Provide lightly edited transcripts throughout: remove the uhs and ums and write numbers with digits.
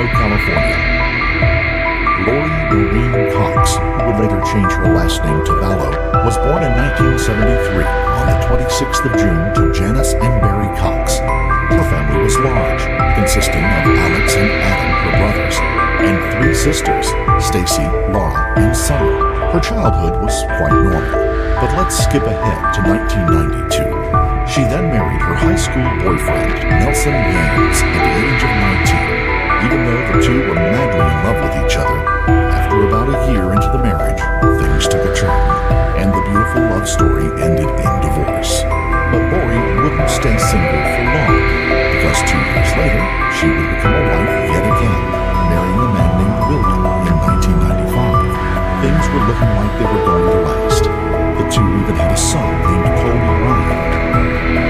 Vallow, California. Lori Noreen Cox, who would later change her last name to Vallow, was born in 1973 on the 26th of June to Janice and Barry Cox. Her family was large, consisting of Alex and Adam, her brothers, and 3 sisters, Stacy, Laura, and Summer. Her childhood was quite normal, but let's skip ahead to 1992. She then married her high school boyfriend, Nelson Yanes, at the age of 19. Even though the two were madly in love with each other, after about a year into the marriage, things took a turn, and the beautiful love story ended in divorce. But Lori wouldn't stay single for long, because 2 years later, she would become a wife yet again, marrying a man named William in 1995. Things were looking like they were going to last. The two even had a son named Colby Ryan.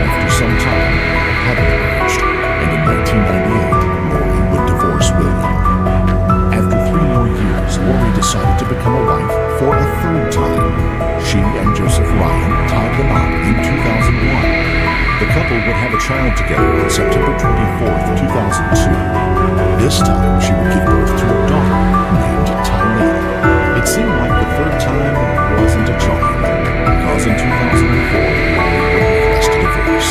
After some time, habit emerged, and in 1998, Lori would divorce William. After 3 more years, Lori decided to become a wife for a 3rd time. She and Joseph Ryan tied the knot in 2001. The couple would have a child together on September 24th, 2002. This time, she would give birth to a daughter named Tylee. It seemed like the 3rd time wasn't a charm, because in 2004, Lori would request a divorce.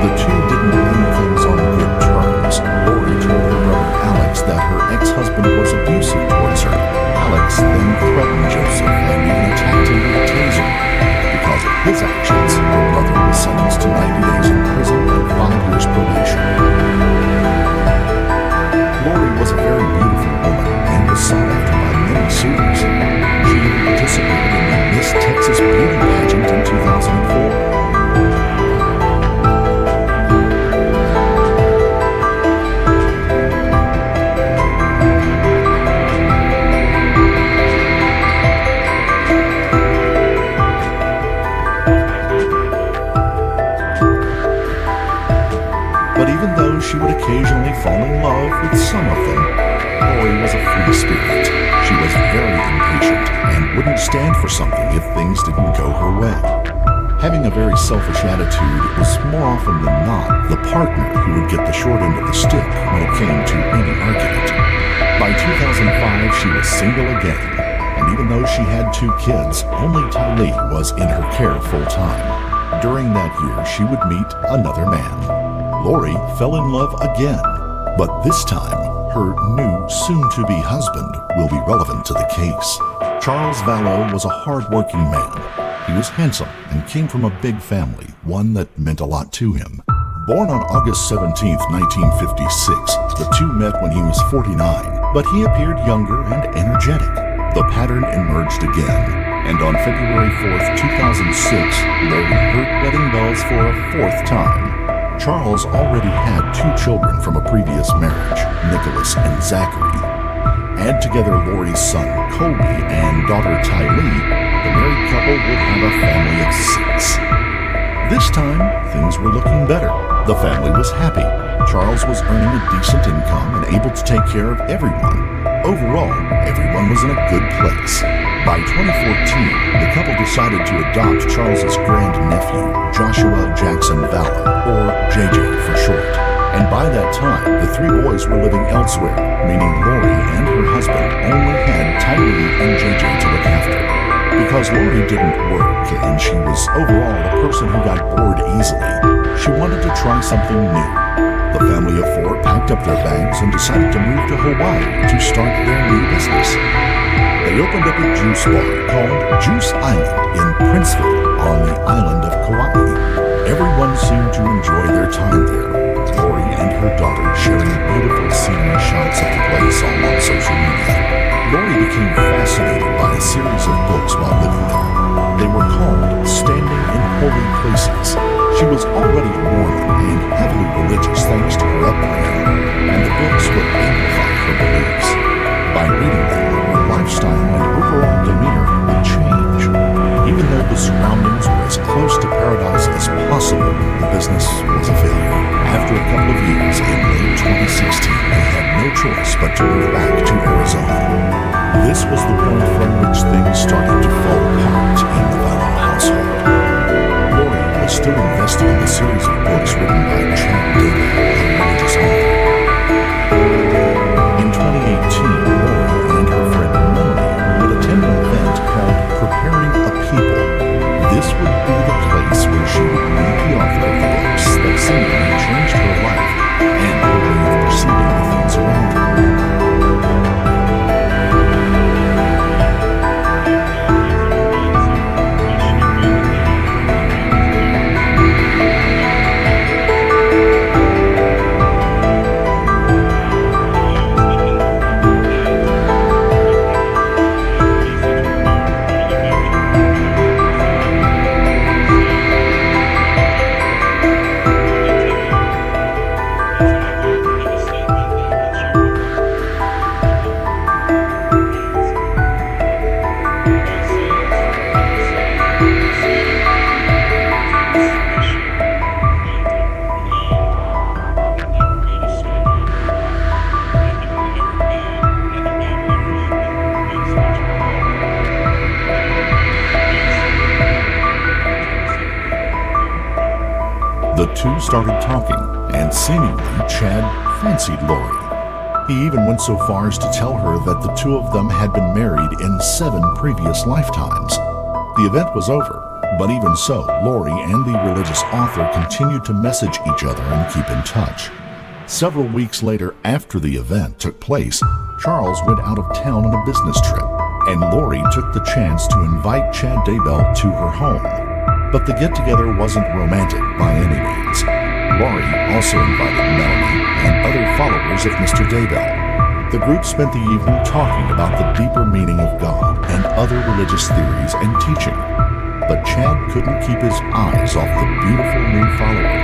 The two didn't end things on good terms. Lori told her brother Alex that her ex-husband was abusive towards her. Alex then threatened Joseph and even attacked him with a taser. Because of his actions, her brother was sentenced to 90 days in prison and 5 years probation. Lori was a very beautiful woman and was sought after by many suitors. She participated in the Miss Texas Beauty pageant in 2004. But even though she would occasionally fall in love with some of them, Lori was a free spirit. She was very impatient and wouldn't stand for something if things didn't go her way. Having a very selfish attitude, it was more often than not the partner who would get the short end of the stick when it came to any argument. By 2005, she was single again, and even though she had 2 kids, only Tylee was in her care full-time. During that year, she would meet another man. Lori fell in love again, but this time, her new, soon-to-be husband will be relevant to the case. Charles Vallow was a hard-working man. He was handsome and came from a big family, one that meant a lot to him. Born on August 17, 1956, the two met when he was 49, but he appeared younger and energetic. The pattern emerged again, and on February 4, 2006, Lori heard wedding bells for a 4th time. Charles already had 2 children from a previous marriage, Nicholas and Zachary. Add together Lori's son, Colby, and daughter Tylee, the married couple would have a family of 6. This time, things were looking better. The family was happy. Charles was earning a decent income and able to take care of everyone. Overall, everyone was in a good place. By 2014, the couple decided to adopt Charles's grandnephew, Joshua Jackson Vallow, or JJ for short. And by that time, the 3 boys were living elsewhere, meaning Lori and her husband only had Tylee and JJ to look after. Because Lori didn't work and she was overall a person who got bored easily, she wanted to try something new. The family of 4 packed up their bags and decided to move to Hawaii to start their new business. They opened up a juice bar called Juice Island in Princeville on the island of Kauai. Everyone seemed to enjoy their time there. Lori and her daughter sharing beautiful scenery shots of the place all on social media. Lori became fascinated by a series of books while living there. They were called Standing in Holy Places. She was already a Mormon and heavily religious thanks to her upbringing, and the books would amplify her beliefs. By reading them, her lifestyle and overall demeanor would change. Even though the surroundings were as close to paradise as possible, the business was a failure. After a couple of years, in late 2016, they had no choice but to move back to Arizona. This was the point from which things started to fall apart in the Vallow household. Lori was still invested in the series of books written by Chad Daybell, a religious author. two started talking, and seemingly Chad fancied Lori. He even went so far as to tell her that the two of them had been married in 7 previous lifetimes. The event was over, but even so, Lori and the religious author continued to message each other and keep in touch. Several weeks later, after the event took place, Charles went out of town on a business trip, and Lori took the chance to invite Chad Daybell to her home. But the get-together wasn't romantic by any means. Lori also invited Melanie and other followers of Mr. Daybell. The group spent the evening talking about the deeper meaning of God and other religious theories and teaching. But Chad couldn't keep his eyes off the beautiful new follower,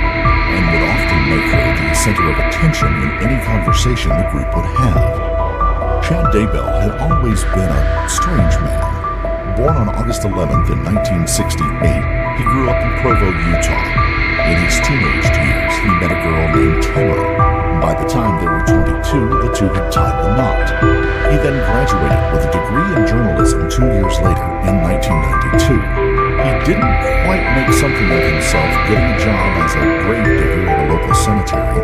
and would often make her the center of attention in any conversation the group would have. Chad Daybell had always been a strange man. Born on August 11th in 1968, he grew up in Provo, Utah. In his teenage years, he met a girl named Tamara. By the time they were 22, the two had tied the knot. He then graduated with a degree in journalism 2 years later in 1992. He didn't quite make something of himself getting a job as a grave digger at a local cemetery.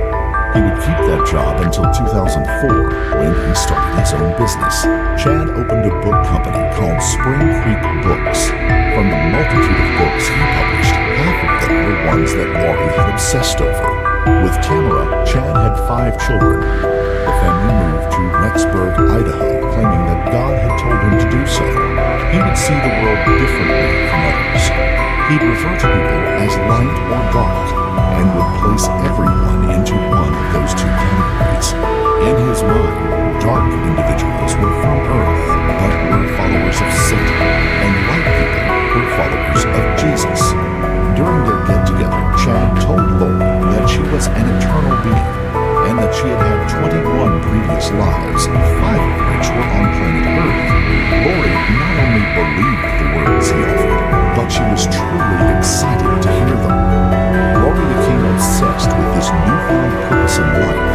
He would keep that job until 2004, when he started his own business. Chad opened a book company called Spring Creek Books. From the multitude of books he published, half of them were ones that Lori had obsessed over. With Tamara, Chad had 5 children. The family moved to Rexburg, Idaho, claiming that God had told him to do so. He would see the world differently from others. He'd refer to people as light or dark, and would place everyone into one of those 2 categories. In his mind, dark individuals were from Earth, but were followers of Satan, and light people were followers of Jesus. During their get-together, Chad told Lori that she was an eternal being, and that she had had 21 previous lives, 5 of which were on planet Earth. Lori not only believed the words he offered, but she was truly excited to hear them. Lori became obsessed with this newfound purpose in life,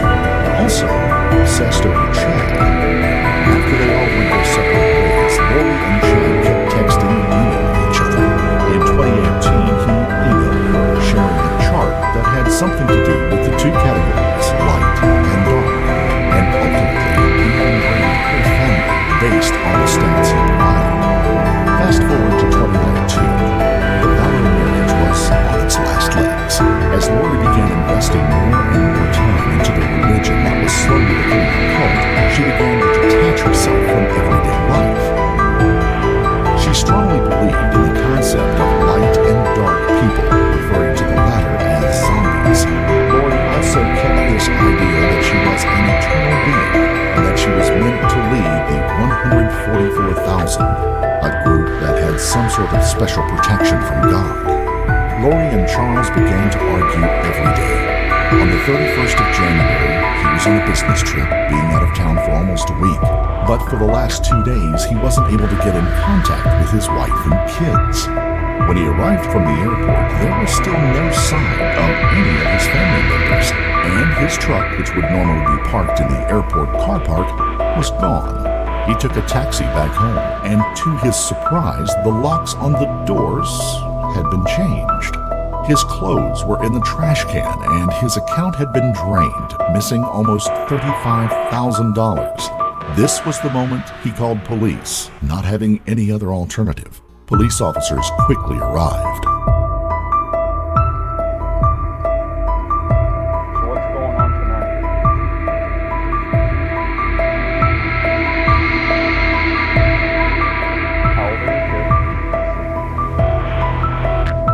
also obsessed over Chad. After they all went their separate ways, Lori and Chad kept texting and emailing each other. In 2018, he emailed her, sharing a chart that had something to do with the 2 categories, light and dark, and ultimately he ingrained her family based on the stats he provided. Fast forward to 2019, the Vallow marriage was on its last legs. As Lori began investing more and more time into the religion that was slowly becoming a cult, she began to detach herself from everyday life. She strongly believed in the concept of light and dark people, referring to the latter as zombies. Lori also kept this idea that she was an eternal being, and that she was meant to lead the 144,000, a group that had some sort of special protection from God. Lori and Charles began to argue every day. On the 31st of January, he was on a business trip, being out of town for almost a week. But for the last 2 days, he wasn't able to get in contact with his wife and kids. When he arrived from the airport, there was still no sign of any of his family members, and his truck, which would normally be parked in the airport car park, was gone. He took a taxi back home, and to his surprise, the locks on the doors had been changed. His clothes were in the trash can, and his account had been drained, missing almost $35,000. This was the moment he called police, not having any other alternative. Police officers quickly arrived. So what's going on tonight? How old are you, kid? How long have you been trying?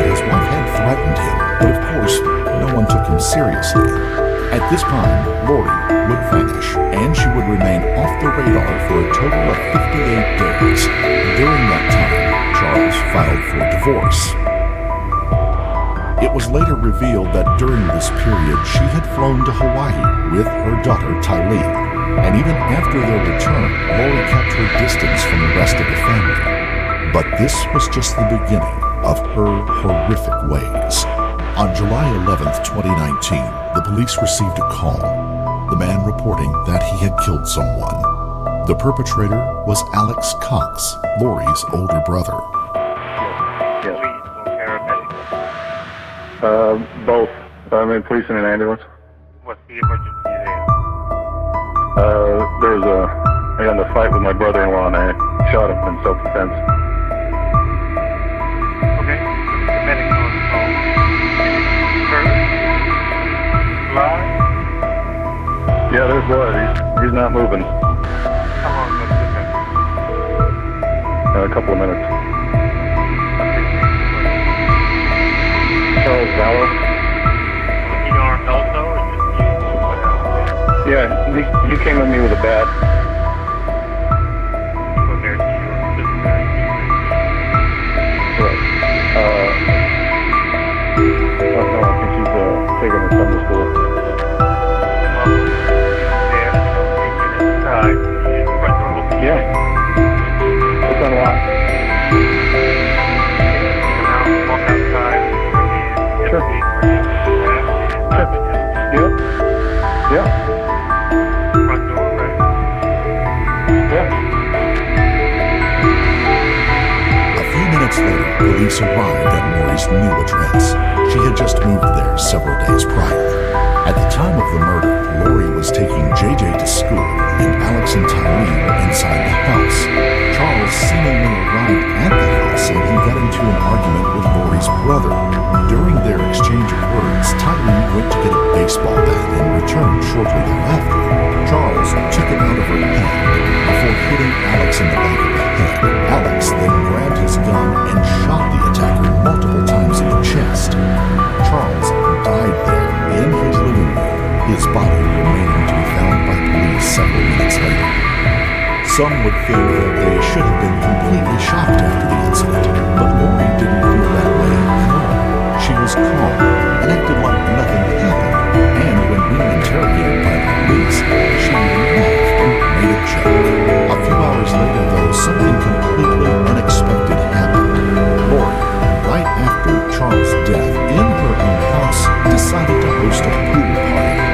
his wife had threatened him, but of course, no one took him seriously. At this time, Lori would vanish, and she would remain off the radar for a total of 58 days. During that time, Charles filed for divorce. It was later revealed that during this period, she had flown to Hawaii with her daughter Tylee, and even after their return, Lori kept her distance from the rest of the family. But this was just the beginning of her horrific ways. On July 11th, 2019, the police received a call, the man reporting that he had killed someone. The perpetrator was Alex Cox, Lori's older brother. Yes. Both. Police and an ambulance. What's the emergency there? I got in a fight with my brother-in-law and I shot him in self-defense. Okay. The medic on the phone. Hurt? Blood? Yeah, there's blood. He's not moving. How long was it? A couple of minutes. Charles Vallow. Was he armed also, or just you? What happened? Yeah, he came at me with a bat. He was there to you, or just there to you? Right. No, I think she's taking her son to school. There, taking inside. You front door open? Yeah. It's unlocked. Now walk outside. Sure. Yep. Yeah. Front door, right? Yeah. A few minutes later, police arrived at Lori's new address. She had just moved there several days prior. At the time of the murder, Lori was taking JJ to school, and Alex and Tylee were inside the house. Charles seemingly arrived at the house, and he got into an argument with Lori's brother. During their exchange of words, Tylee went to get a baseball bat and returned shortly thereafter. Charles took it out of her hand before hitting Alex in the back of the head. Alex then grabbed his gun and shot the attacker multiple times in the chest. Charles died there in his living room, his body remaining to be found by police several minutes later. Some would think that they should have been completely shocked after the incident, but Lori didn't feel that way at all. She was calm and acted like nothing happened, and when being interrogated by the police, she laughed and made a joke. A few hours later, though, something completely unexpected happened. Lori, right after Charles' death in her own house, decided to host a pool party.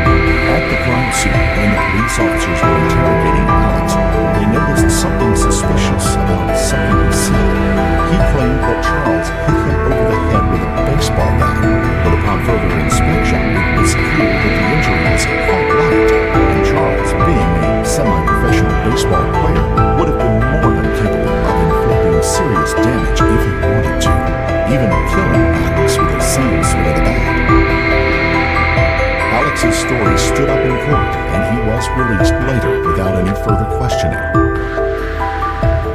At the crime scene, when the police officers were interrogating Alex, they noticed something suspicious about something he said. He claimed that Charles hit him over the head with a baseball bat, but upon further inspection, it was clear that the injury was quite light, and Charles, being a semi-professional baseball player, would have been more than capable of inflicting serious damage if he wanted to, even killing Alex with a single swing of the bat. Alex's story stood up in court, and he was released later without any further questioning.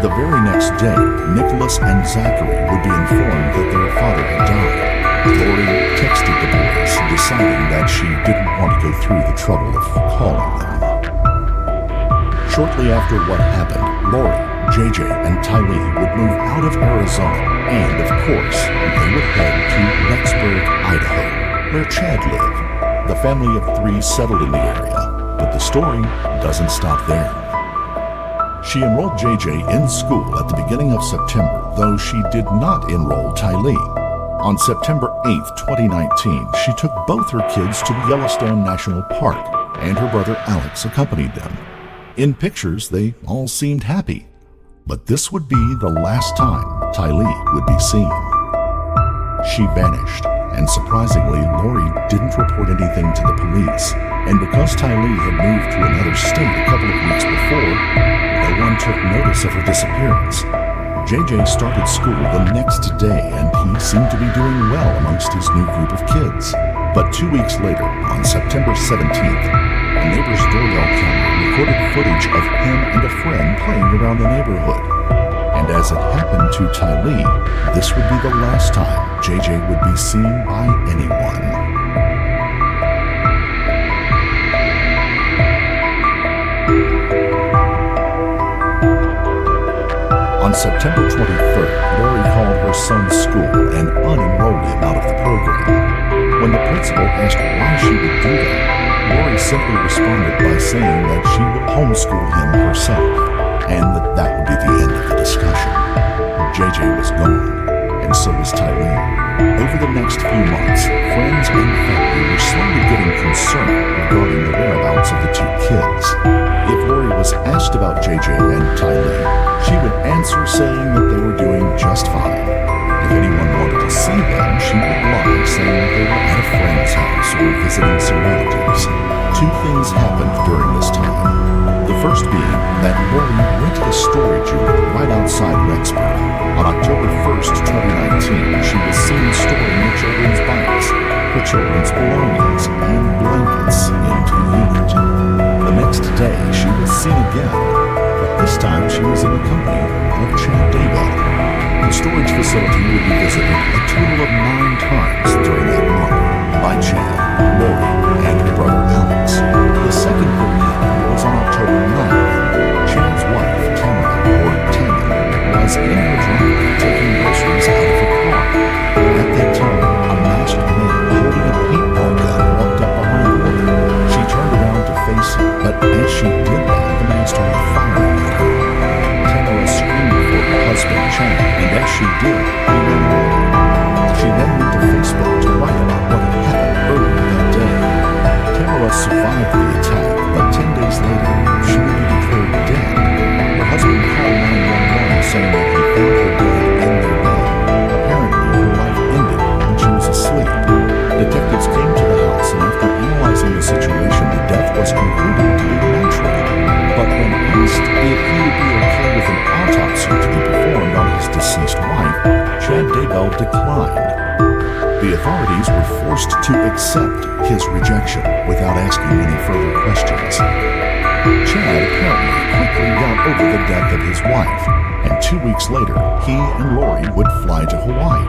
The very next day, Nicholas and Zachary would be informed that their father had died. Lori texted the boys, deciding that she didn't want to go through the trouble of calling them. Shortly after what happened, Lori, JJ, and Tylee would move out of Arizona, and of course, they would head to Rexburg, Idaho, where Chad lived. The family of three settled in the area, but the story doesn't stop there. She enrolled JJ in school at the beginning of September, though she did not enroll Tylee. On September 8th, 2019, she took both her kids to the Yellowstone National Park, and her brother Alex accompanied them. In pictures, they all seemed happy, but this would be the last time Tylee would be seen. She vanished, and surprisingly, Lori didn't report anything to the police, and because Tylee had moved to another state a couple of weeks before, no one took notice of her disappearance. JJ started school the next day, and he seemed to be doing well amongst his new group of kids. But 2 weeks later, on September 17th, a neighbor's doorbell camera recorded footage of him and a friend playing around the neighborhood. And as it happened to Tylee, this would be the last time JJ would be seen by anyone. On September 23rd, Lori called her son's school and unenrolled him out of the program. When the principal asked why she would do that, Lori simply responded by saying that she would homeschool him herself, and that would be the end of the discussion. JJ was gone, and so was Tylee. Over the next few months, friends and family were slowly getting concerned regarding the whereabouts of the two kids. If Lori was asked about JJ and Tylee, she would answer saying that they were doing just fine. If anyone wanted to see them, she would lie saying that they were at a friend's house or visiting some relatives. Two things happened during this time. The first being that Lori rented a storage unit right outside Rexburg. On October 1st, 2019, she was seen storing the children's bikes, her children's belongings, and blankets into the unit. The next day, she was seen again, but this time she was in the company of Chad Daybell. The storage facility would be visited a total of 9 times during that month by Chad, Lori, and her brother Alex. The second reunion was on October 9th. Chad's wife, Tammy, was in her driveway taking groceries out of her car. At that time, a masked man holding a paintball gun walked up behind her. She turned around to face him, but as she did that, the man started firing at her. Tamara screamed for her husband, Chad, and as she did, he ran away. She then went to Facebook to write about what had happened earlier that day. Tamara survived the attack, but 10 days later, she would be declared dead. Her husband called 911 saying that he found her dead in their bed. Apparently, her life ended when she was asleep. Detectives came to the house, and after analyzing the situation, the death was concluded to be natural. But when asked if he would be okay with an autopsy to be performed on his deceased wife, Chad Daybell declined. The authorities were forced to accept his rejection without asking any further questions. Chad apparently quickly got over the death of his wife, and 2 weeks later, he and Lori would fly to Hawaii.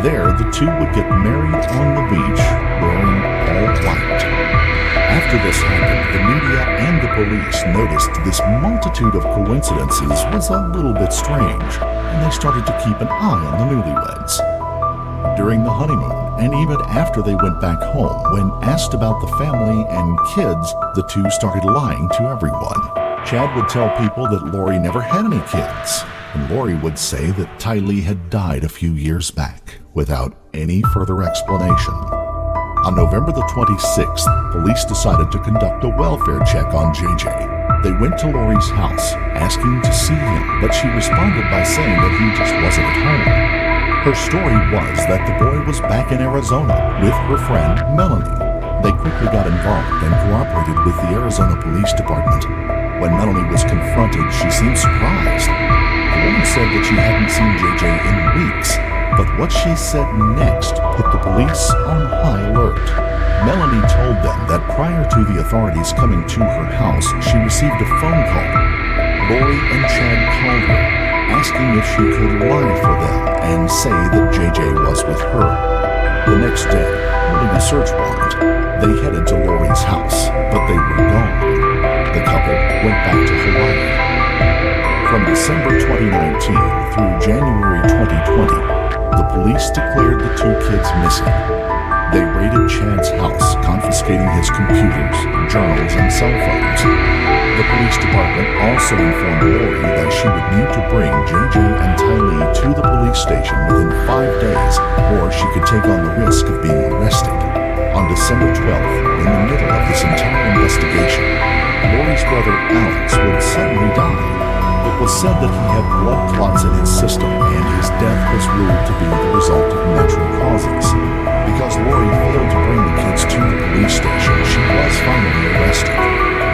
There, the two would get married on the beach, wearing all white. After this happened, the media and the police noticed this multitude of coincidences was a little bit strange, and they started to keep an eye on the newlyweds. During the honeymoon, and even after they went back home, when asked about the family and kids, the two started lying to everyone. Chad would tell people that Lori never had any kids, and Lori would say that Tylee had died a few years back, without any further explanation. On November the 26th, police decided to conduct a welfare check on JJ. They went to Lori's house, asking to see him, but she responded by saying that he just wasn't at home. Her story was that the boy was back in Arizona with her friend Melanie. They quickly got involved and cooperated with the Arizona Police Department. When Melanie was confronted, she seemed surprised. The woman said that she hadn't seen JJ in weeks, but what she said next put the police on high alert. Melanie told them that prior to the authorities coming to her house, she received a phone call. Lori and Chad called her, asking if she could lie for them and say that JJ was with her. The next day, holding a search warrant, they headed to Lori's house, but they were gone. The couple went back to Hawaii. From December 2019 through January 2020, the police declared the two kids missing. They raided Chad's house, confiscating his computers, journals, and cell phones. The police department also informed Lori that she would need to bring JJ and Tylee to the police station within 5 days, or she could take on the risk of being arrested. On December 12th, in the middle of this entire investigation, Lori's brother Alex would suddenly die. It was said that he had blood clots in his system, and his death was ruled to be the result of natural causes. Because Lori failed to bring the kids to the police station, she was finally arrested.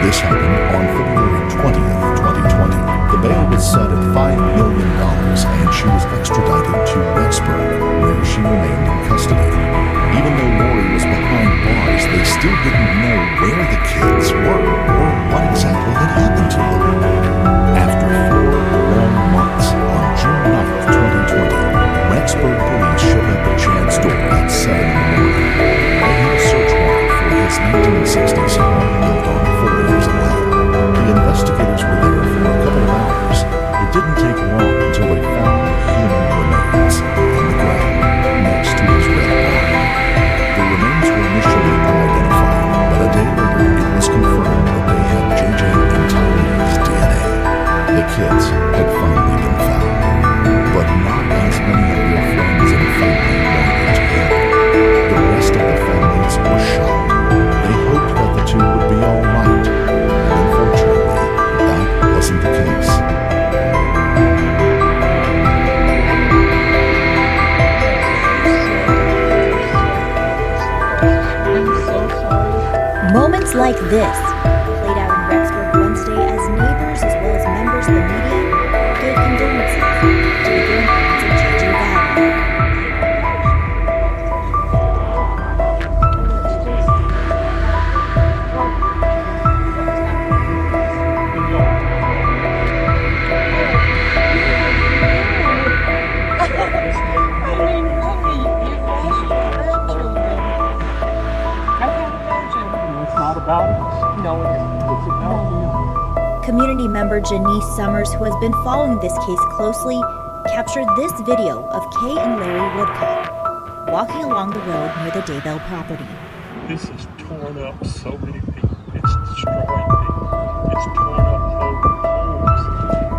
This happened on February 20th, 2020. The bail was set at $5 million, and she was extradited to Rexburg, where she remained in custody. Even though Lori was behind bars, they still didn't know where the kids were or what exactly had happened to them. After 4 Moments like this played out in Rexburg Wednesday as neighbors as well as members of the media gave condolences to the grandparents of J.J. Vallow. Community member Janice Summers, who has been following this case closely, captured this video of Kay and Larry Woodcock walking along the road near the Daybell property. This has torn up so many people. It's destroyed people. It's torn up homes.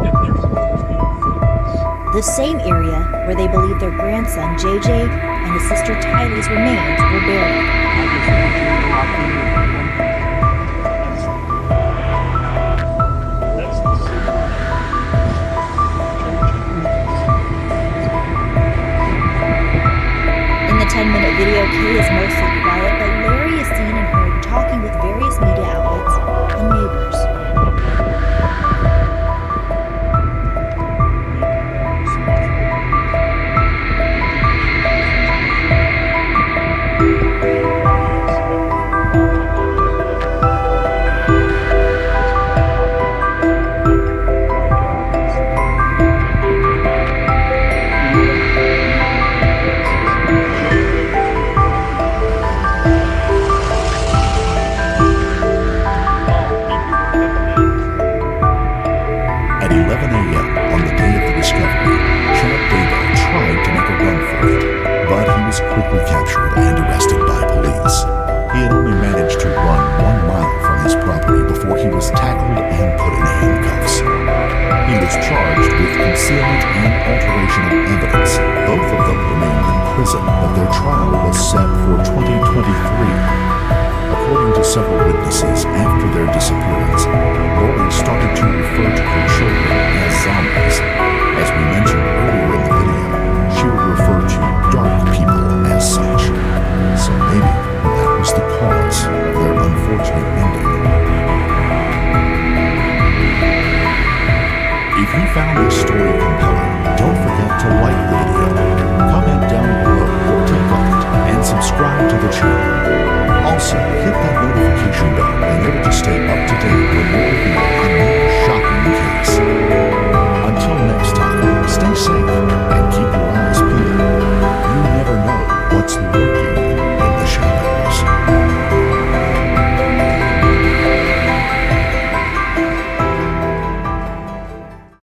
And there's no footprints. The same area where they believe their grandson JJ and his sister Tylee's remains were buried. I just want you to know I feel that's the city. In the 10-minute video, Kay is mostly quiet, but Larry is seen and heard talking with various media outlets and neighbors. At 11 a.m. on the day of the discovery, Chad Daybell tried to make a run for it, but he was quickly captured and arrested by police. He had only managed to run 1 mile from his property before he was tackled and put in handcuffs. He was charged with concealment and alteration of evidence. Both of them remained in prison, but their trial was set for 2023. According to several witnesses, after their disappearance, Lori started to refer to her children as zombies. As we mentioned earlier